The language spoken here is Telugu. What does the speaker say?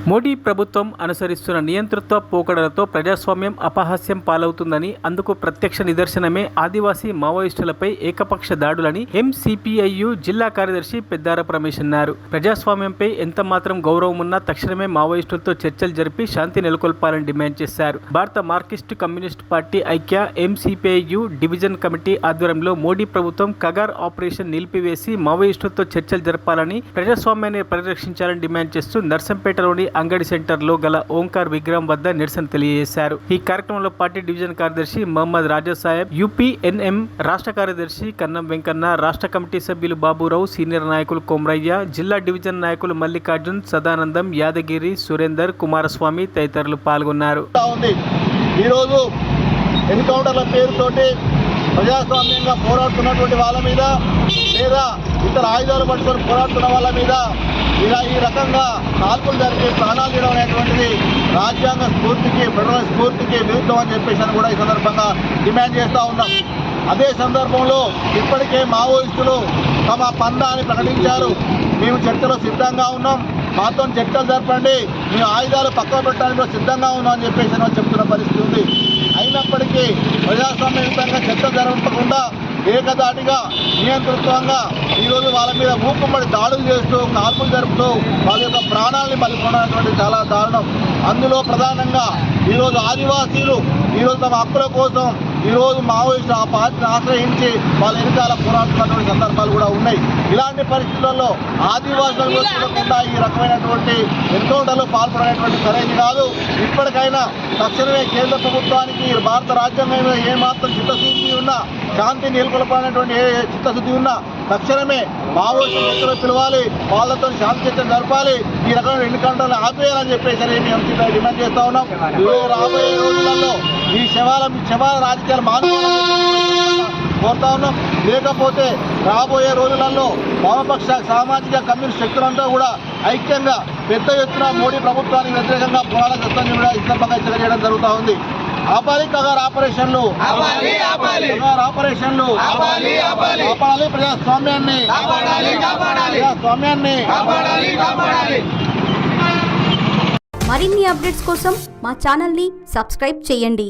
మోడీ ప్రభుత్వం అనుసరిస్తున్న నియంతృత్వ పోకడలతో ప్రజాస్వామ్యం అపహాస్యం పాలవుతుందని, అందుకు ప్రత్యక్ష నిదర్శనమే ఆదివాసీ మావోయిస్టులపై ఏకపక్ష దాడులని ఎంసీపీఐయు జిల్లా కార్యదర్శి పెద్దారపు రమేష్ అన్నారు. ప్రజాస్వామ్యంపై ఎంత మాత్రం గౌరవం ఉన్నా తక్షణమే మావోయిస్టులతో చర్చలు జరిపి శాంతి నెలకొల్పాలని డిమాండ్ చేశారు. భారత మార్క్సిస్టు కమ్యూనిస్టు పార్టీ ఐక్య ఎంసీపీఐయు డివిజన్ కమిటీ ఆధ్వర్యంలో మోడీ ప్రభుత్వం కగార్ ఆపరేషన్ నిలిపివేసి మావోయిస్టులతో చర్చలు జరపాలని, ప్రజాస్వామ్యాన్ని పరిరక్షించాలని డిమాండ్ చేస్తూ నర్సంపేటలోని అంగడి సెంటర్లో గల ఓంకార్ విగ్రహం వద్ద నిరసన తెలియజేశారు. ఈ కార్యక్రమంలో పార్టీ డివిజన్ కార్యదర్శి మహమ్మద్ రాజా సాహెబ్, యూపీఎన్ఎం రాష్ట్ర కార్యదర్శి కన్నం వెంకన్న, రాష్ట్ర కమిటీ సభ్యులు బాబురావు, సీనియర్ నాయకులు కొమరయ్య, జిల్లా డివిజన్ నాయకులు మల్లికార్జున్, సదానందం, యాదగిరి, సురేందర్, కుమారస్వామి తదితరులు పాల్గొన్నారు. ఈరోజు ఎన్కౌంటర్ల పేరుతోటి ప్రజాస్వామ్యంగా పోరాడుతున్నటువంటి వాళ్ళ మీద లేదా ఇతర ఆయుధాలు పట్టుకొని పోరాడుతున్న వాళ్ళ మీద ఇలా ఈ రకంగా కాల్పులు జరిపి ప్రాణాలు తీయడం అనేటువంటిది రాజ్యాంగ స్ఫూర్తికి, ఫెడరల్ స్ఫూర్తికి విరుద్ధం అని చెప్పేసి కూడా ఈ సందర్భంగా డిమాండ్ చేస్తూ ఉన్నాం. అదే సందర్భంలో ఇప్పటికే మావోయిస్టులు తమ పందాన్ని ప్రకటించారు. మేము చర్చలో సిద్ధంగా ఉన్నాం, మాతో చర్చలు జరపండి, మేము ఆయుధాలు పక్కన పెట్టడానికి కూడా సిద్ధంగా ఉన్నాం అని చెప్పేసి చెప్తున్న పరిస్థితి ఉంది. అయినప్పటికీ ప్రజాస్వామ్యయుతంగా చర్చలు జరపకుండా ఏకదాటిగా నియంతృత్వంగా ఈరోజు వాళ్ళ మీద మూకుమ్మడి దాడులు చేస్తూ, కాల్పులు జరుపుతూ వాళ్ళ యొక్క ప్రాణాలని బలికొనటువంటి చాలా దారుణం. అందులో ప్రధానంగా ఈరోజు ఆదివాసీలు ఈరోజు తమ హక్కుల కోసం ఈరోజు మావోయిస్టు ఆ పార్టీని ఆశ్రయించి వాళ్ళ వెనకాల పోరాడుతున్నటువంటి సందర్భాలు కూడా ఉన్నాయి. ఇలాంటి పరిస్థితుల్లో ఆదివాసులు చూడకుండా ఈ రకమైనటువంటి ఎన్కౌంటర్లో పాల్పడేటువంటి సరైనది కాదు. ఇప్పటికైనా తక్షణమే కేంద్ర ప్రభుత్వానికి భారత రాజ్యాంగం మీద ఏమాత్రం చిత్తశుద్ధి ఉన్నా, శాంతి నెలకొల్పాలనేటువంటి ఏ చిత్తశుద్ధి ఉన్నా తక్షణమే మావోయిస్టులు ఎక్కడో పిలవాలి, వాళ్ళతో శాంతి చర్చలు జరపాలి, ఈ రకమైన ఎన్కౌంటర్లు ఆపేయాలని చెప్పేసి మేము డిమాండ్ చేస్తా ఉన్నాం. రాబోయే రోజులలో ఈ శవాల రాజకీయాలు మానుకోవాలని కోరుతా ఉన్నాం. లేకపోతే రాబోయే రోజులలో వామపక్ష సామాజిక కమ్యూనిస్ట్ శక్తులంతా కూడా ఐక్యంగా పెద్ద ఎత్తున మోడీ ప్రభుత్వానికి వ్యతిరేకంగా పోరాటం చేస్తామని కూడా ఈ సందర్భంగా హెచ్చరిక చేయడం జరుగుతూ ఉంది. ఆపాలి కగార్ ఆపరేషన్లు, ఆపాలి ప్రజాస్వామ్యాన్ని. మరిన్ని అప్డేట్స్ కోసం మా ఛానల్ని సబ్స్క్రైబ్ చేయండి.